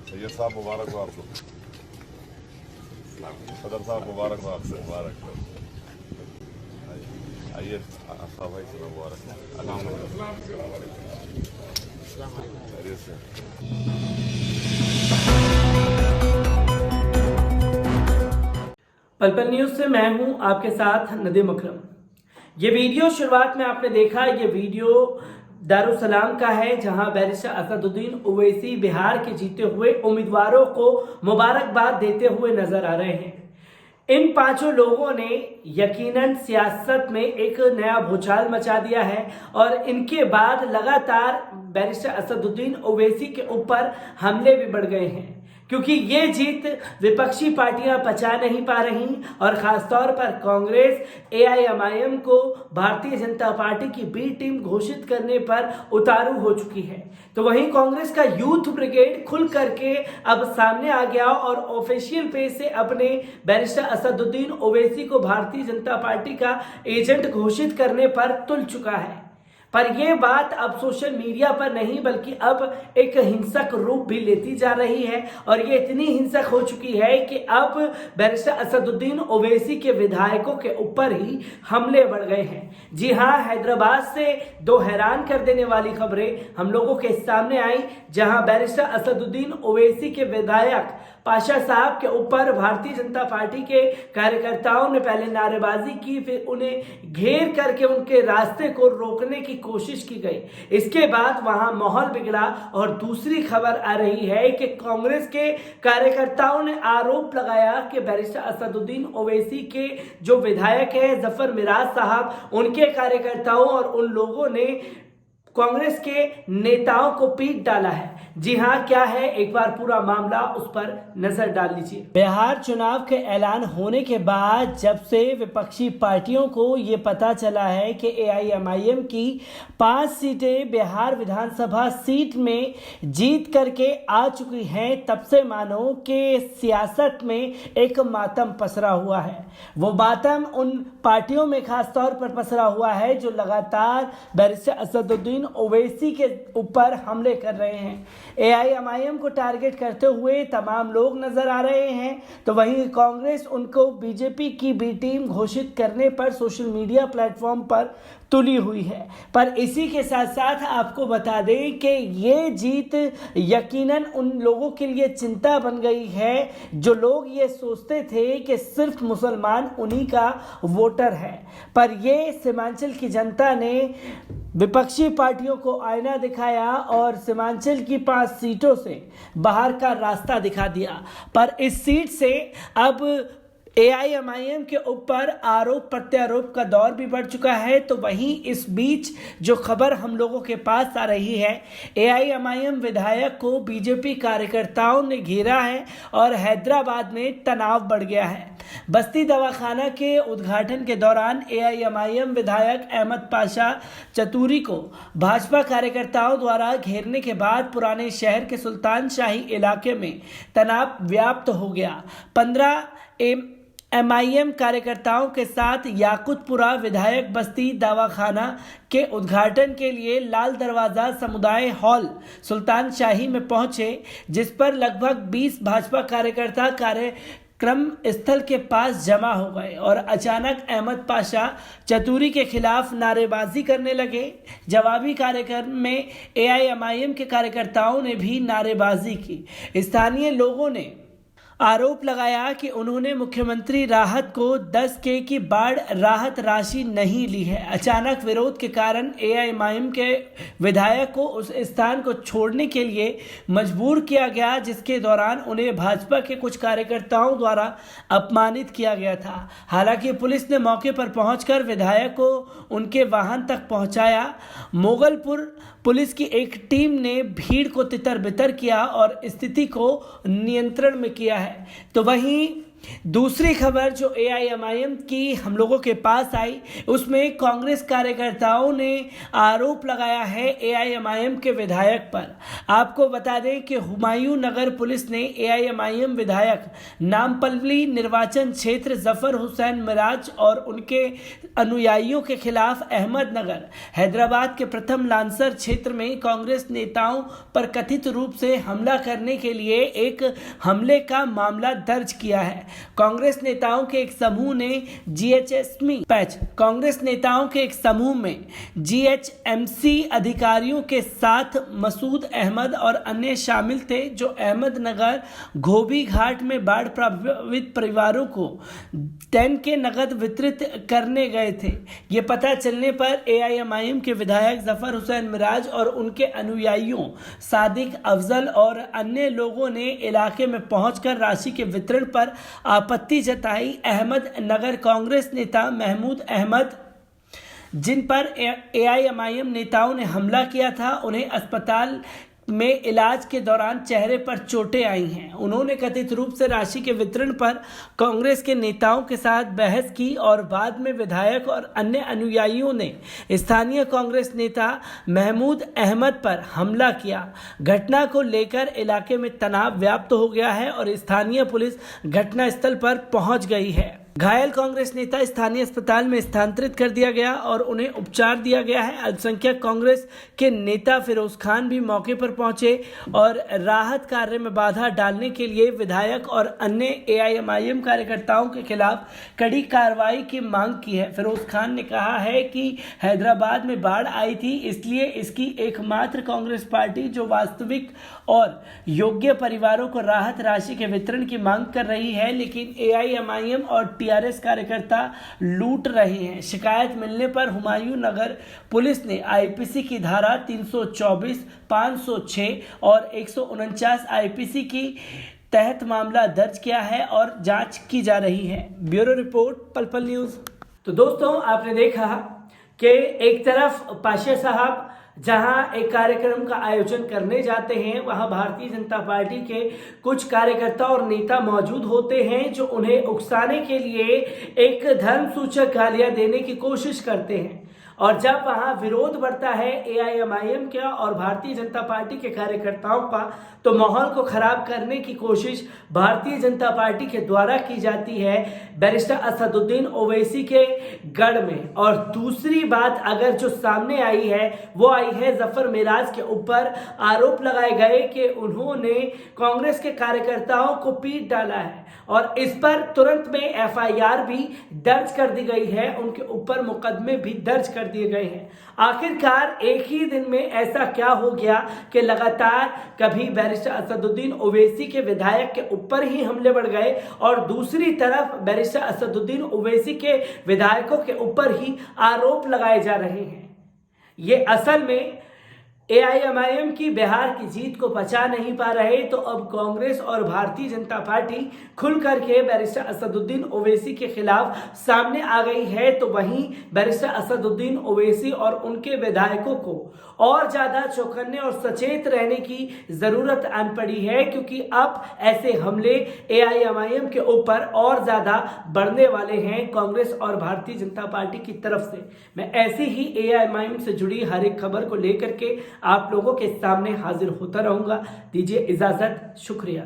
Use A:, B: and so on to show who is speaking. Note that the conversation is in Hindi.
A: सैयद साहब मुबारक हो आपको, सदर साहब मुबारक हो आपसे, मुबारक हो। आइए साहब भाई से मुबारक हो।
B: पल पल न्यूज से मैं हूं आपके साथ नदीम अकरम। ये वीडियो शुरुआत में आपने देखा, ये वीडियो दारुसलाम का है, जहां बैरिस्टर असदुद्दीन ओवैसी बिहार के जीते हुए उम्मीदवारों को मुबारकबाद देते हुए नजर आ रहे हैं। इन पांचों लोगों ने यकीनन सियासत में एक नया भूचाल मचा दिया है और इनके बाद लगातार बैरिस्टर असदुद्दीन ओवैसी के ऊपर हमले भी बढ़ गए हैं, क्योंकि ये जीत विपक्षी पार्टियां पचा नहीं पा रही और खासतौर पर कांग्रेस एआईएमआईएम को भारतीय जनता पार्टी की बी टीम घोषित करने पर उतारू हो चुकी है। तो वहीं कांग्रेस का यूथ ब्रिगेड खुल करके अब सामने आ गया और ऑफिशियल पेज से अपने बैरिस्टर असदुद्दीन ओवैसी को भारतीय जनता पार्टी का एजेंट घोषित करने पर तुल चुका है। पर यह बात अब सोशल मीडिया पर नहीं बल्कि अब एक हिंसक रूप भी लेती जा रही है और ये इतनी हिंसक हो चुकी है कि अब बैरिस्टर असदुद्दीन ओवैसी के विधायकों के ऊपर ही हमले बढ़ गए हैं। जी हां, हैदराबाद से दो हैरान कर देने वाली खबरें हम लोगों के सामने आई, जहां बैरिस्टर असदुद्दीन ओवैसी के विधायक पाशा साहब के ऊपर भारतीय जनता पार्टी के कार्यकर्ताओं ने पहले नारेबाजी की, फिर उन्हें घेर करके उनके रास्ते को रोकने की कोशिश की गई। इसके बाद वहां माहौल बिगड़ा और दूसरी खबर आ रही है कि कांग्रेस के कार्यकर्ताओं ने आरोप लगाया कि बैरिस्टर असदुद्दीन ओवैसी के जो विधायक है जफर मिराज साहब, उनके कार्यकर्ताओं और उन लोगों ने कांग्रेस के नेताओं को पीट डाला है। जी हां, क्या है, एक बार पूरा मामला उस पर नजर डाल लीजिए। बिहार चुनाव के ऐलान होने के बाद जब से विपक्षी पार्टियों को ये पता चला है कि एआईएमआईएम की 5 सीटें बिहार विधानसभा सीट में जीत करके आ चुकी हैं, तब से मानो कि सियासत में एक मातम पसरा हुआ है। वो मातम उन पार्टियों में खासतौर पर पसरा हुआ है जो लगातार बैरिस्टर असदुद्दीन ओवैसी के ऊपर हमले कर रहे हैं। एआईएमआईएम को टारगेट करते हुए तमाम लोग नजर आ रहे हैं, तो वहीं कांग्रेस उनको बीजेपी की बी टीम घोषित करने पर सोशल मीडिया प्लेटफॉर्म पर तुली हुई है। पर इसी के साथ साथ आपको बता दें कि ये जीत यकीनन उन लोगों के लिए चिंता बन गई है जो लोग ये सोचते थे कि सिर्फ मुसलमान उन्हीं का वोटर है। पर ये सीमांचल की जनता ने विपक्षी पार्टियों को आईना दिखाया और सीमांचल की 5 सीटों से बाहर का रास्ता दिखा दिया। पर इस सीट से अब एआईएमआईएम के ऊपर आरोप प्रत्यारोप का दौर भी बढ़ चुका है। तो वहीं इस बीच जो खबर हम लोगों के पास आ रही है, एआईएमआईएम विधायक को बीजेपी कार्यकर्ताओं ने घेरा है और हैदराबाद में तनाव बढ़ गया है। बस्ती दवाखाना के उद्घाटन के दौरान एआईएमआईएम विधायक अहमद पाशा चतुरी को भाजपा कार्यकर्ताओं द्वारा घेरने के बाद पुराने शहर के सुल्तान शाही इलाके में तनाव व्याप्त हो गया। 15 एमआईएम कार्यकर्ताओं के साथ याकुतपुरा विधायक बस्ती दवाखाना के उद्घाटन के लिए लाल दरवाजा समुदाय हॉल सुल्तान शाही में पहुंचे, जिस पर लगभग 20 भाजपा कार्यकर्ता कार्यक्रम स्थल के पास जमा हो गए और अचानक अहमद पाशा चतुरी के खिलाफ नारेबाजी करने लगे। जवाबी कार्यक्रम में एआईएमआईएम के कार्यकर्ताओं ने भी नारेबाजी की। स्थानीय लोगों ने आरोप लगाया कि उन्होंने मुख्यमंत्री राहत को 10K की बाढ़ राहत राशि नहीं ली है। अचानक विरोध के कारण एआईएमआईएम के विधायक को उस स्थान को छोड़ने के लिए मजबूर किया गया, जिसके दौरान उन्हें भाजपा के कुछ कार्यकर्ताओं द्वारा अपमानित किया गया था। हालांकि पुलिस ने मौके पर पहुंचकर विधायक को उनके वाहन तक पहुंचाया। मोगलपुर पुलिस की एक टीम ने भीड़ को तितर बितर किया और स्थिति को नियंत्रण में किया है। तो वहीं दूसरी खबर जो एआईएमआईएम की हम लोगों के पास आई, उसमें कांग्रेस कार्यकर्ताओं ने आरोप लगाया है एआईएमआईएम के विधायक पर। आपको बता दें कि हुमायूं नगर पुलिस ने एआईएमआईएम विधायक नामपल्ली निर्वाचन क्षेत्र जफर हुसैन मिराज और उनके अनुयायियों के खिलाफ अहमदनगर हैदराबाद के प्रथम लांसर क्षेत्र में कांग्रेस नेताओं पर कथित रूप से हमला करने के लिए एक हमले का मामला दर्ज किया है। कांग्रेस नेताओं के एक समूह में जीएचएमसी अधिकारियों के साथ मसूद अहमद और अन्य शामिल थे, जो अहमदनगर गोभी घाट में बाढ़ प्रभावित परिवारों को 10 के नकद वितरित करने गए थे। ये पता चलने पर एआईएमआईएम के विधायक जफर हुसैन मिराज और उनके अनुयायियों सादिक अफजल और अन्य लोगों ने इलाके में पहुंचकर राशि के वितरण पर आपत्ति जताई। अहमदनगर कांग्रेस नेता महमूद अहमद, जिन पर एआईएमआईएम नेताओं ने हमला किया था, उन्हें अस्पताल में इलाज के दौरान चेहरे पर चोटें आई हैं। उन्होंने कथित रूप से राशि के वितरण पर कांग्रेस के नेताओं के साथ बहस की और बाद में विधायक और अन्य अनुयायियों ने स्थानीय कांग्रेस नेता महमूद अहमद पर हमला किया। घटना को लेकर इलाके में तनाव व्याप्त हो गया है और स्थानीय पुलिस घटनास्थल पर पहुंच गई है। घायल कांग्रेस नेता स्थानीय अस्पताल में स्थानांतरित कर दिया गया और उन्हें उपचार दिया गया है। अल्पसंख्यक कांग्रेस के नेता फिरोज खान भी मौके पर पहुंचे और राहत कार्य में बाधा डालने के लिए विधायक और अन्य एआईएमआईएम कार्यकर्ताओं के खिलाफ कड़ी कार्रवाई की मांग की है। फिरोज खान ने कहा है कि हैदराबाद में बाढ़ आई थी, इसलिए इसकी एकमात्र कांग्रेस पार्टी जो वास्तविक और योग्य परिवारों को राहत राशि के वितरण की मांग कर रही है, लेकिन एआईएमआईएम और टीआरएस कार्यकर्ता लूट रहे हैं। शिकायत मिलने पर हुमायूं नगर पुलिस ने आईपीसी की धारा 324, 506 और 149 आईपीसी की तहत मामला दर्ज किया है और जांच की जा रही है। ब्यूरो रिपोर्ट, पल पल न्यूज। तो दोस्तों, आपने देखा कि एक तरफ पाशा साहब जहां एक कार्यक्रम का आयोजन करने जाते हैं, वहां भारतीय जनता पार्टी के कुछ कार्यकर्ता और नेता मौजूद होते हैं जो उन्हें उकसाने के लिए एक धर्म सूचक गालियां देने की कोशिश करते हैं। और जब वहां विरोध बढ़ता है एआईएमआईएम का और भारतीय जनता पार्टी के कार्यकर्ताओं का, तो माहौल को खराब करने की कोशिश भारतीय जनता पार्टी के द्वारा की जाती है बैरिस्टर असदुद्दीन ओवैसी के गढ़ में। और दूसरी बात अगर जो सामने आई है, वो आई है जफर मिराज के ऊपर आरोप लगाए गए कि उन्होंने कांग्रेस के कार्यकर्ताओं को पीट डाला है और इस पर तुरंत में एफआईआर भी दर्ज कर दी गई है, उनके ऊपर मुकदमे भी दर्ज कर दिए गए हैं। आखिरकार एक ही दिन में ऐसा क्या हो गया कि लगातार कभी बैरिस्टर असदुद्दीन ओवैसी के विधायक के ऊपर ही हमले बढ़ गए और दूसरी तरफ बैरिस्टर असदुद्दीन ओवैसी के विधायकों के ऊपर ही आरोप लगाए जा रहे हैं। ये असल में एआईएमआईएम की बिहार की जीत को पचा नहीं पा रहे, तो अब कांग्रेस और भारतीय जनता पार्टी खुल करके बैरिस्टर असदुद्दीन ओवैसी के खिलाफ सामने आ गई है। तो वहीं बैरिस्टर असदुद्दीन ओवैसी और उनके विधायकों को और ज्यादा चौकन्ने और सचेत रहने की जरूरत आन पड़ी है, क्योंकि अब ऐसे हमले एआईएमआईएम के ऊपर और ज्यादा बढ़ने वाले हैं कांग्रेस और भारतीय जनता पार्टी की तरफ से। मैं ऐसी ही एआईएमआईएम से जुड़ी हर एक खबर को लेकर के आप लोगों के सामने हाजिर होता रहूंगा। दीजिए इजाजत, शुक्रिया।